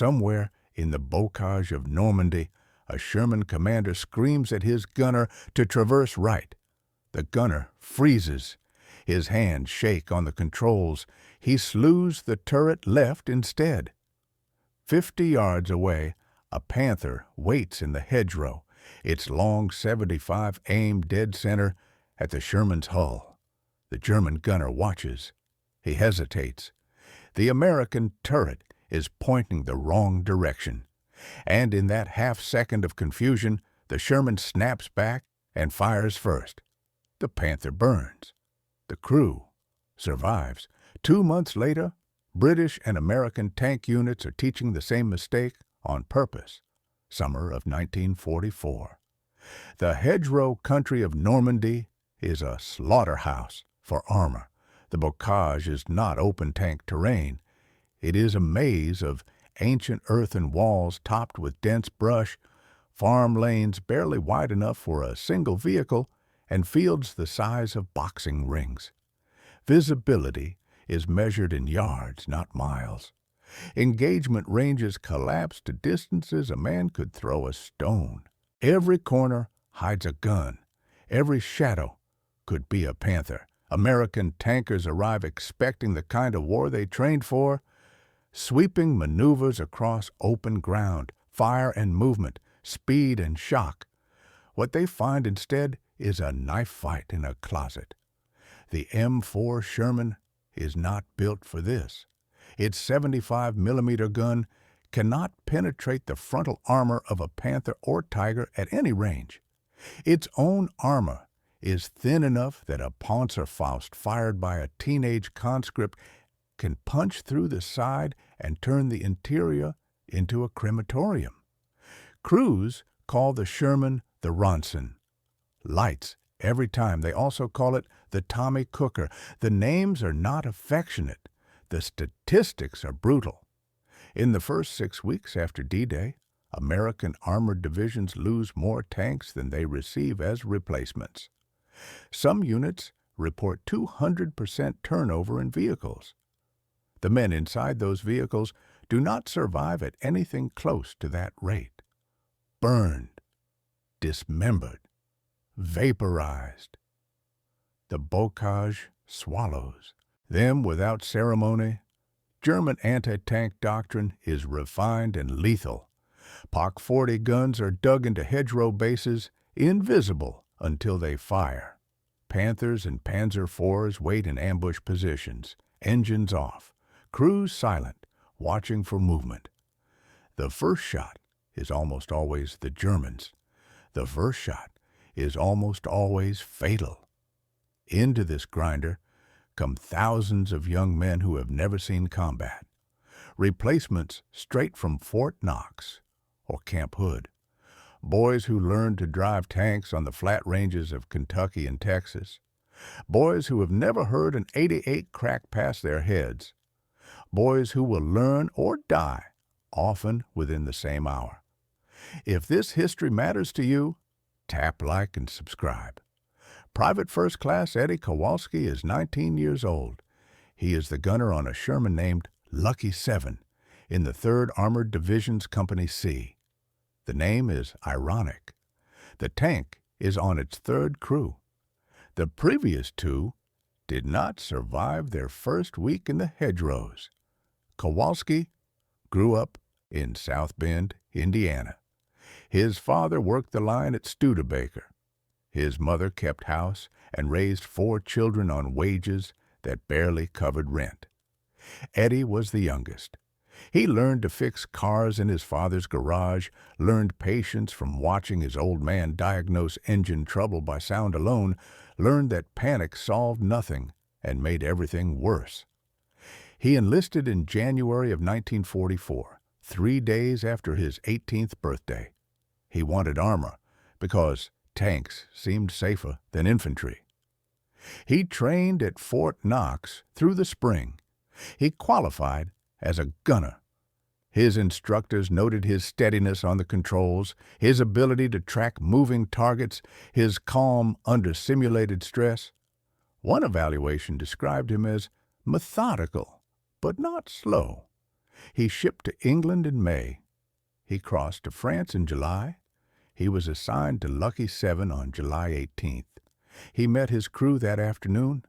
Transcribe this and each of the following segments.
Somewhere in the bocage of Normandy, a Sherman commander screams at his gunner to traverse right. The gunner freezes. His hands shake on the controls. He slews the turret left instead. 50 yards away, a Panther waits in the hedgerow, its long .75 aimed dead center at the Sherman's hull. The German gunner watches. He hesitates. The American turret is pointing the wrong direction. And in that half-second of confusion, the Sherman snaps back and fires first. The Panther burns. The crew survives. 2 months later, British and American tank units are teaching the same mistake on purpose. Summer of 1944. The hedgerow country of Normandy is a slaughterhouse for armor. The bocage is not open tank terrain. It is a maze of ancient earthen walls topped with dense brush, farm lanes barely wide enough for a single vehicle, and fields the size of boxing rings. Visibility is measured in yards, not miles. Engagement ranges collapse to distances a man could throw a stone. Every corner hides a gun. Every shadow could be a Panther. American tankers arrive expecting the kind of war they trained for. Sweeping maneuvers across open ground, fire and movement, speed and shock. What they find instead is a knife fight in a closet. The M4 Sherman is not built for this. Its 75-millimeter gun cannot penetrate the frontal armor of a Panther or Tiger at any range. Its own armor is thin enough that a Panzerfaust fired by a teenage conscript can punch through the side and turn the interior into a crematorium. Crews call the Sherman the Ronson. Lights every time. They also call it the Tommy Cooker. The names are not affectionate. The statistics are brutal. In the first 6 weeks after D-Day, American armored divisions lose more tanks than they receive as replacements. Some units report 200% turnover in vehicles. The men inside those vehicles do not survive at anything close to that rate. Burned, dismembered, vaporized. The bocage swallows them without ceremony. German anti-tank doctrine is refined and lethal. POC 40 guns are dug into hedgerow bases, invisible until they fire. Panthers and Panzer IVs wait in ambush positions, engines off, crews silent, watching for movement. The first shot is almost always the Germans. The first shot is almost always fatal. Into this grinder come thousands of young men who have never seen combat. Replacements straight from Fort Knox or Camp Hood. Boys who learned to drive tanks on the flat ranges of Kentucky and Texas. Boys who have never heard an .88 crack past their heads. Boys who will learn or die, often within the same hour. If this history matters to you, tap like and subscribe. Private First Class Eddie Kowalski is 19 years old. He is the gunner on a Sherman named Lucky 7 in the 3rd Armored Division's Company C. The name is ironic. The tank is on its 3rd crew. The previous 2 did not survive their first week in the hedgerows. Kowalski grew up in South Bend, Indiana. His father worked the line at Studebaker. His mother kept house and raised 4 children on wages that barely covered rent. Eddie was the youngest. He learned to fix cars in his father's garage, learned patience from watching his old man diagnose engine trouble by sound alone, learned that panic solved nothing and made everything worse. He enlisted in January of 1944, 3 days after his 18th birthday. He wanted armor because tanks seemed safer than infantry. He trained at Fort Knox through the spring. He qualified as a gunner. His instructors noted his steadiness on the controls, his ability to track moving targets, his calm under simulated stress. One evaluation described him as methodical, but not slow. He shipped to England in May. He crossed to France in July. He was assigned to Lucky 7 on July 18th. He met his crew that afternoon.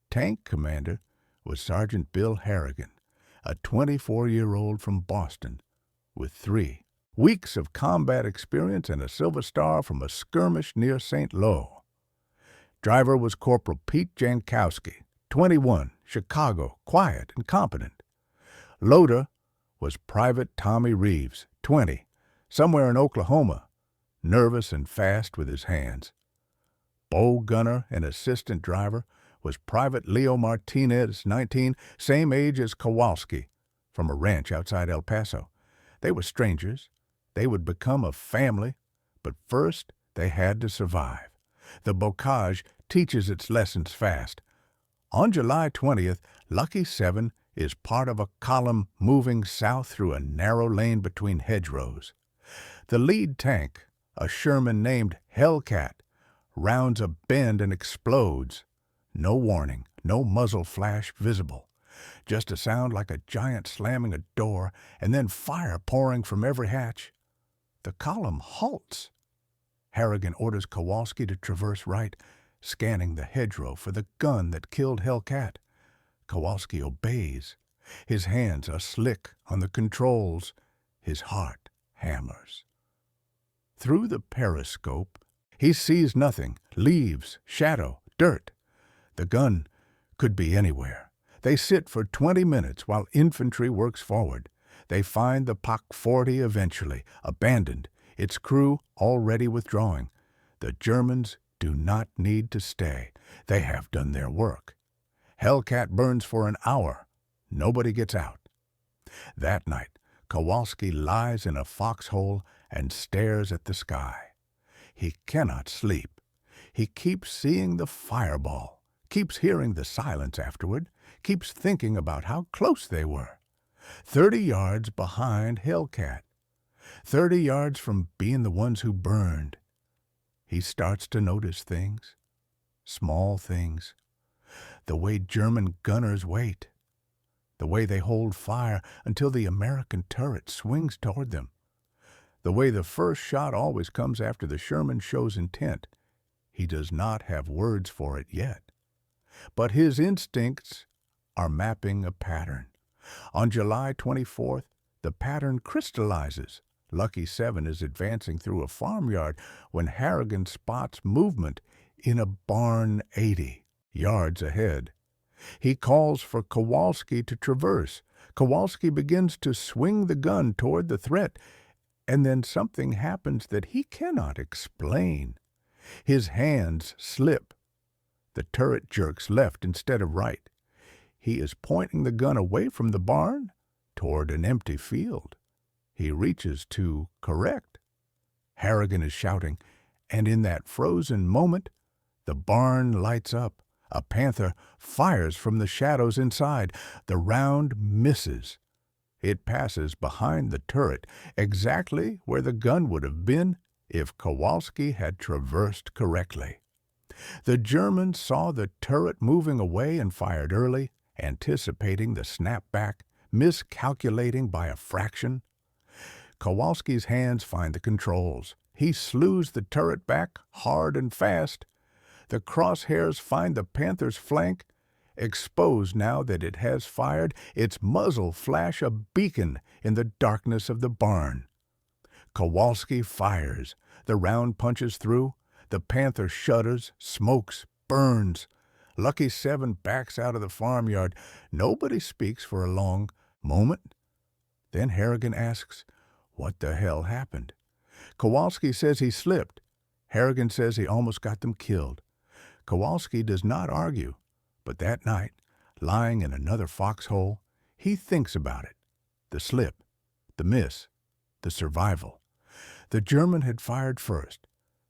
Tank commander was Sergeant Bill Harrigan, a 24-year-old from Boston, with 3 weeks of combat experience and a Silver Star from a skirmish near St. Lo. Driver was Corporal Pete Jankowski, 21, Chicago, quiet and competent. Loader was Private Tommy Reeves, 20, somewhere in Oklahoma, nervous and fast with his hands. Bow gunner and assistant driver was Private Leo Martinez, 19, same age as Kowalski, from a ranch outside El Paso. They were strangers. They would become a family, but first they had to survive. The bocage teaches its lessons fast. On July 20th, Lucky 7 is part of a column moving south through a narrow lane between hedgerows. The lead tank, a Sherman named Hellcat, rounds a bend and explodes. No warning, no muzzle flash visible. Just a sound like a giant slamming a door and then fire pouring from every hatch. The column halts. Harrigan orders Kowalski to traverse right, scanning the hedgerow for the gun that killed Hellcat. Kowalski obeys. His hands are slick on the controls. His heart hammers. Through the periscope, he sees nothing. Leaves, shadow, dirt. The gun could be anywhere. They sit for 20 minutes while infantry works forward. They find the POC 40 eventually, abandoned, its crew already withdrawing. The Germans do not need to stay. They have done their work. Hellcat burns for an hour. Nobody gets out. That night, Kowalski lies in a foxhole and stares at the sky. He cannot sleep. He keeps seeing the fireball, keeps hearing the silence afterward, keeps thinking about how close they were. 30 yards behind Hellcat. 30 yards from being the ones who burned. He starts to notice things, small things. The way German gunners wait. The way they hold fire until the American turret swings toward them. The way the first shot always comes after the Sherman shows intent. He does not have words for it yet. But his instincts are mapping a pattern. On July 24th, the pattern crystallizes. Lucky 7 is advancing through a farmyard when Harrigan spots movement in a barn 80 yards ahead. He calls for Kowalski to traverse. Kowalski begins to swing the gun toward the threat, and then something happens that he cannot explain. His hands slip. The turret jerks left instead of right. He is pointing the gun away from the barn toward an empty field. He reaches to correct. Harrigan is shouting, and in that frozen moment, the barn lights up. A Panther fires from the shadows inside. The round misses. It passes behind the turret, exactly where the gun would have been if Kowalski had traversed correctly. The Germans saw the turret moving away and fired early, anticipating the snapback, miscalculating by a fraction. Kowalski's hands find the controls. He slews the turret back hard and fast. The crosshairs find the Panther's flank. Exposed now that it has fired, its muzzle flash a beacon in the darkness of the barn. Kowalski fires. The round punches through. The Panther shudders, smokes, burns. Lucky 7 backs out of the farmyard. Nobody speaks for a long moment. Then Harrigan asks, "What the hell happened?" Kowalski says he slipped. Harrigan says he almost got them killed. Kowalski does not argue, but that night, lying in another foxhole, he thinks about it. The slip, the miss, the survival. The German had fired first,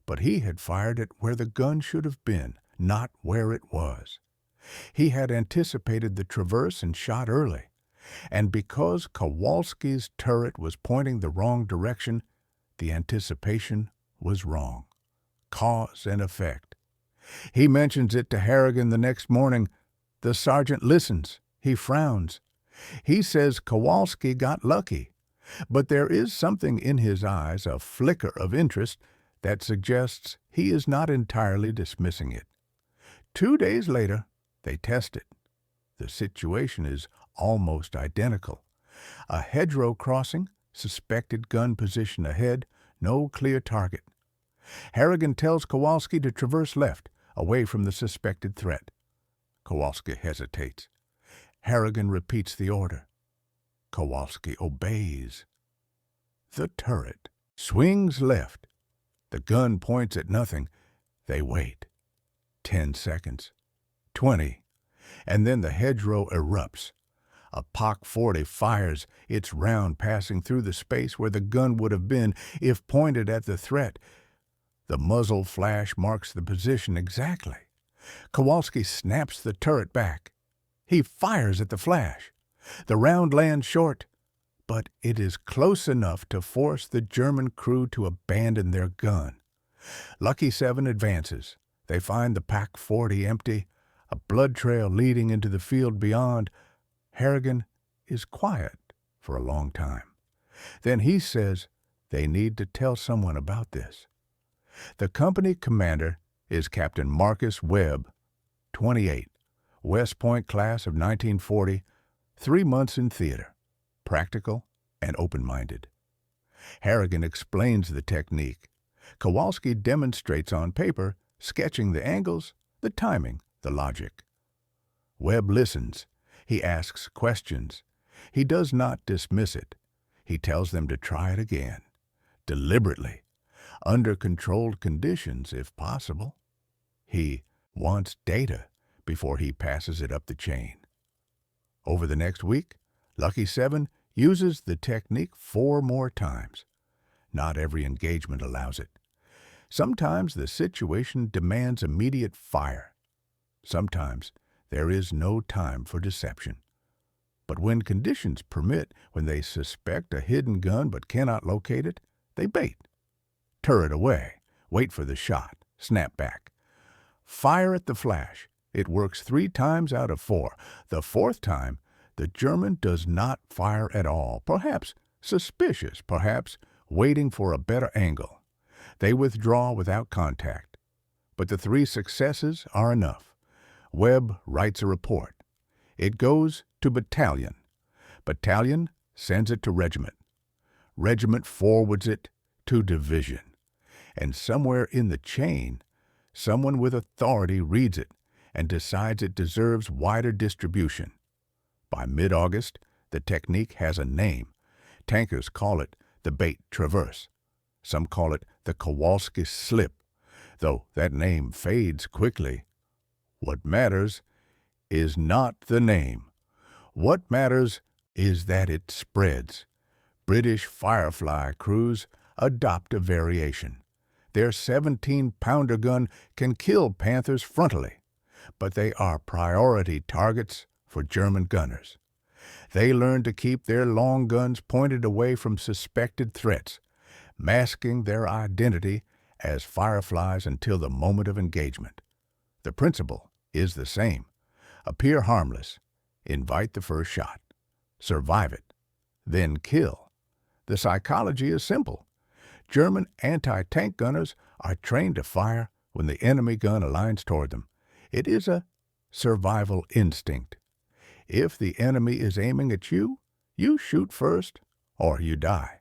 but he had fired it where the gun should have been, not where it was. He had anticipated the traverse and shot early, and because Kowalski's turret was pointing the wrong direction, the anticipation was wrong. Cause and effect. He mentions it to Harrigan the next morning. The sergeant listens. He frowns. He says Kowalski got lucky, but there is something in his eyes, a flicker of interest, that suggests he is not entirely dismissing it. 2 days later, they test it. The situation is almost identical. A hedgerow crossing, suspected gun position ahead, no clear target. Harrigan tells Kowalski to traverse left, away from the suspected threat. Kowalski hesitates. Harrigan repeats the order. Kowalski obeys. The turret swings left. The gun points at nothing. They wait. 10 seconds. 20. And then the hedgerow erupts. A POC 40 fires, its round passing through the space where the gun would have been if pointed at the threat. The muzzle flash marks the position exactly. Kowalski snaps the turret back. He fires at the flash. The round lands short, but it is close enough to force the German crew to abandon their gun. Lucky 7 advances. They find the POC 40 empty, a blood trail leading into the field beyond. Harrigan is quiet for a long time. Then he says they need to tell someone about this. The company commander is Captain Marcus Webb, 28, West Point class of 1940, 3 months in theater, practical and open-minded. Harrigan explains the technique. Kowalski demonstrates on paper, sketching the angles, the timing, the logic. Webb listens. He asks questions. He does not dismiss it. He tells them to try it again, deliberately, under controlled conditions if possible. He wants data before he passes it up the chain. Over the next week, Lucky 7 uses the technique 4 more times. Not every engagement allows it. Sometimes the situation demands immediate fire. Sometimes there is no time for deception. But when conditions permit, when they suspect a hidden gun but cannot locate it, they bait. Turret away, wait for the shot, snap back. Fire at the flash. It works 3 times out of 4. The 4th time, the German does not fire at all, perhaps suspicious, perhaps waiting for a better angle. They withdraw without contact. But the 3 successes are enough. Webb writes a report. It goes to battalion. Battalion sends it to regiment. Regiment forwards it to division. And somewhere in the chain, someone with authority reads it and decides it deserves wider distribution. By mid-August, the technique has a name. Tankers call it the bait traverse. Some call it the Kowalski slip, though that name fades quickly. What matters is not the name. What matters is that it spreads. British Firefly crews adopt a variation. Their 17-pounder gun can kill Panthers frontally, but they are priority targets for German gunners. They learn to keep their long guns pointed away from suspected threats, masking their identity as Fireflies until the moment of engagement. The principle is the same. Appear harmless, invite the first shot, survive it, then kill. The psychology is simple. German anti-tank gunners are trained to fire when the enemy gun aligns toward them. It is a survival instinct. If the enemy is aiming at you, you shoot first or you die.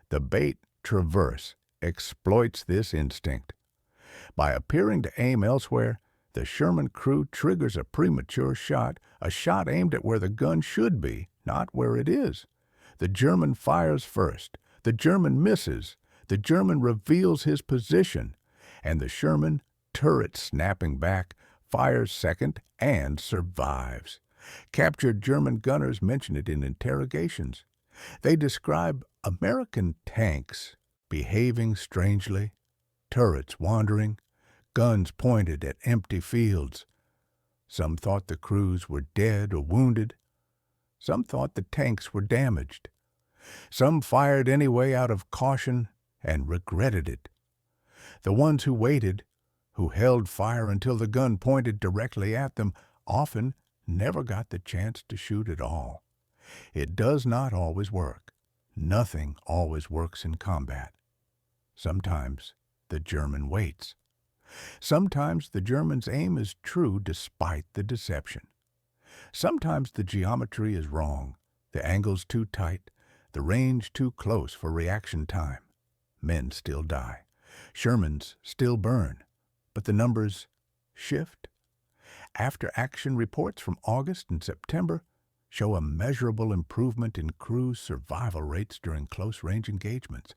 The bait traverse exploits this instinct. By appearing to aim elsewhere, the Sherman crew triggers a premature shot, a shot aimed at where the gun should be, not where it is. The German fires first. The German misses. The German reveals his position. And the Sherman, turret snapping back, fires second and survives. Captured German gunners mention it in interrogations. They describe American tanks behaving strangely, turrets wandering, guns pointed at empty fields. Some thought the crews were dead or wounded. Some thought the tanks were damaged. Some fired anyway out of caution and regretted it. The ones who waited, who held fire until the gun pointed directly at them, often never got the chance to shoot at all. It does not always work. Nothing always works in combat. Sometimes the German waits. Sometimes the German's aim is true despite the deception. Sometimes the geometry is wrong, the angles too tight, the range too close for reaction time. Men still die. Shermans still burn. But the numbers shift. After-action reports from August and September show a measurable improvement in crew survival rates during close-range engagements.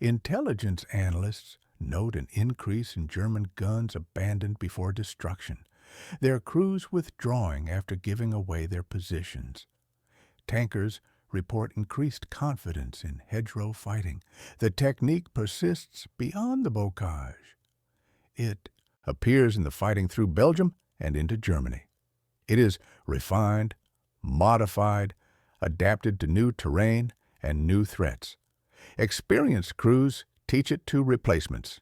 Intelligence analysts note an increase in German guns abandoned before destruction, their crews withdrawing after giving away their positions. Tankers report increased confidence in hedgerow fighting. The technique persists beyond the bocage. It appears in the fighting through Belgium and into Germany. It is refined, modified, adapted to new terrain and new threats. Experienced crews teach it to replacements.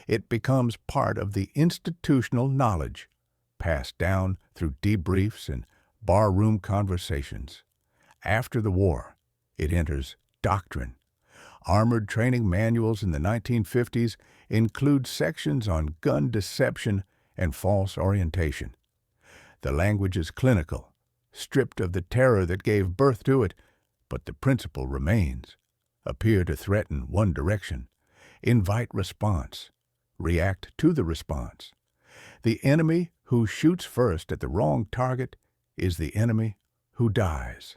It becomes part of the institutional knowledge, passed down through debriefs and barroom conversations. After the war, it enters doctrine. Armored training manuals in the 1950s include sections on gun deception and false orientation. The language is clinical, stripped of the terror that gave birth to it, but the principle remains. Appear to threaten one direction, invite response, react to the response. The enemy who shoots first at the wrong target is the enemy who dies.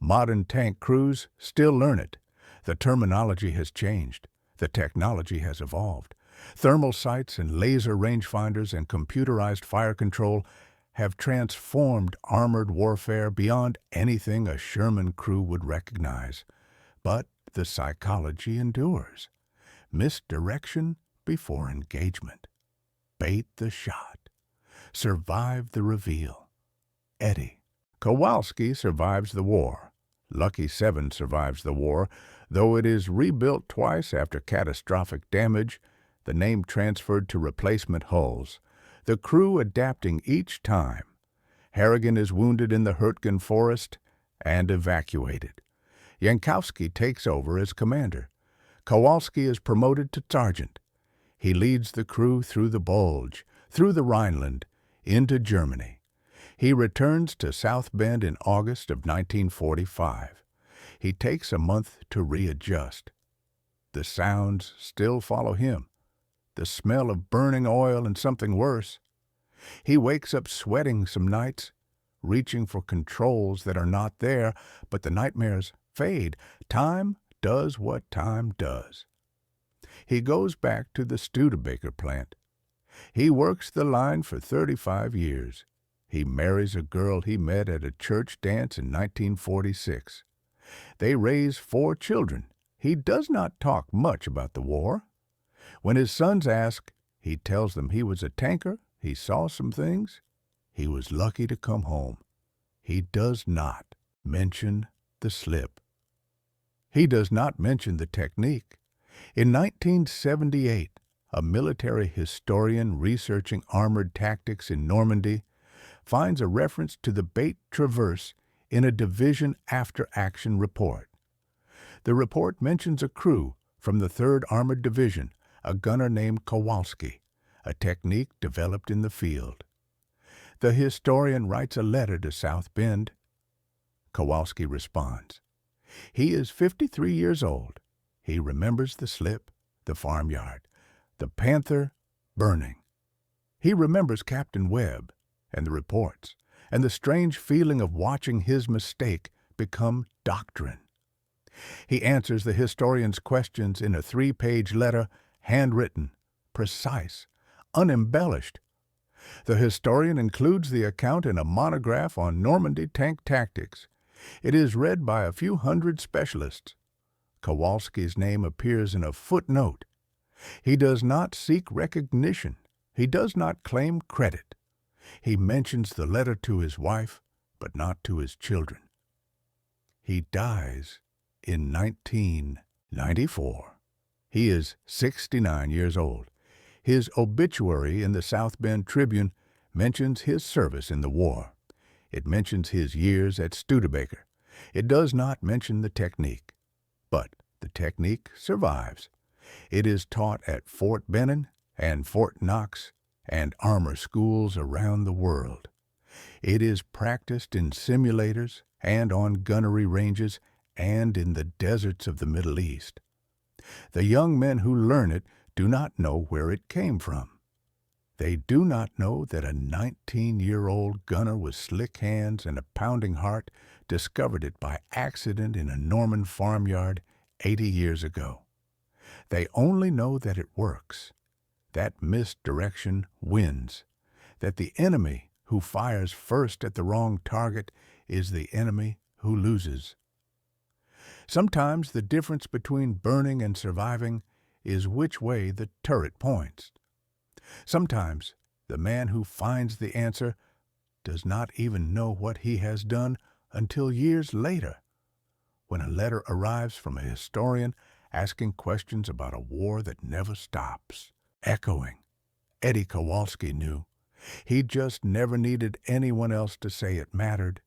Modern tank crews still learn it. The terminology has changed. The technology has evolved. Thermal sights and laser rangefinders and computerized fire control have transformed armored warfare beyond anything a Sherman crew would recognize. But the psychology endures. Misdirection before engagement. Bait the shot. Survive the reveal. Eddie. Kowalski survives the war. Lucky 7 survives the war, though it is rebuilt twice after catastrophic damage, the name transferred to replacement hulls, the crew adapting each time. Harrigan is wounded in the Hurtgen Forest and evacuated. Jankowski takes over as commander. Kowalski is promoted to sergeant. He leads the crew through the Bulge, through the Rhineland, into Germany. He returns to South Bend in August of 1945. He takes a month to readjust. The sounds still follow him. The smell of burning oil and something worse. He wakes up sweating some nights, reaching for controls that are not there, but the nightmares fade. Time does what time does. He goes back to the Studebaker plant. He works the line for 35 years. He marries a girl he met at a church dance in 1946. They raise 4 children. He does not talk much about the war. When his sons ask, he tells them he was a tanker, he saw some things, he was lucky to come home. He does not mention the slip. He does not mention the technique. In 1978, a military historian researching armored tactics in Normandy finds a reference to the bait traverse in a division after-action report. The report mentions a crew from the 3rd Armored Division, a gunner named Kowalski, a technique developed in the field. The historian writes a letter to South Bend. Kowalski responds. He is 53 years old. He remembers the slip, the farmyard, the Panther burning. He remembers Captain Webb and the reports, and the strange feeling of watching his mistake become doctrine. He answers the historian's questions in a 3-page letter, handwritten, precise, unembellished. The historian includes the account in a monograph on Normandy tank tactics. It is read by a few hundred specialists. Kowalski's name appears in a footnote. He does not seek recognition. He does not claim credit. He mentions the letter to his wife, but not to his children. He dies in 1994. He is 69 years old. His obituary in the South Bend Tribune mentions his service in the war. It mentions his years at Studebaker. It does not mention the technique, but the technique survives. It is taught at Fort Benning and Fort Knox and armor schools around the world. It is practiced in simulators and on gunnery ranges and in the deserts of the Middle East. The young men who learn it do not know where it came from. They do not know that a 19-year-old gunner with slick hands and a pounding heart discovered it by accident in a Norman farmyard 80 years ago. They only know that it works, that misdirection wins, that the enemy who fires first at the wrong target is the enemy who loses. Sometimes the difference between burning and surviving is which way the turret points. Sometimes the man who finds the answer does not even know what he has done until years later, when a letter arrives from a historian asking questions about a war that never stops. Echoing. Eddie Kowalski knew. He just never needed anyone else to say it mattered.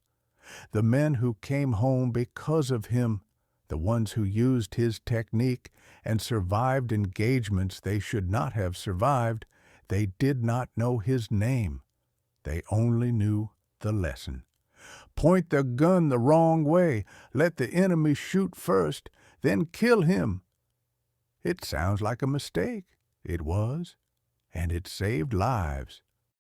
The men who came home because of him, the ones who used his technique and survived engagements they should not have survived, they did not know his name. They only knew the lesson. Point the gun the wrong way. Let the enemy shoot first, then kill him. It sounds like a mistake. It was, and it saved lives.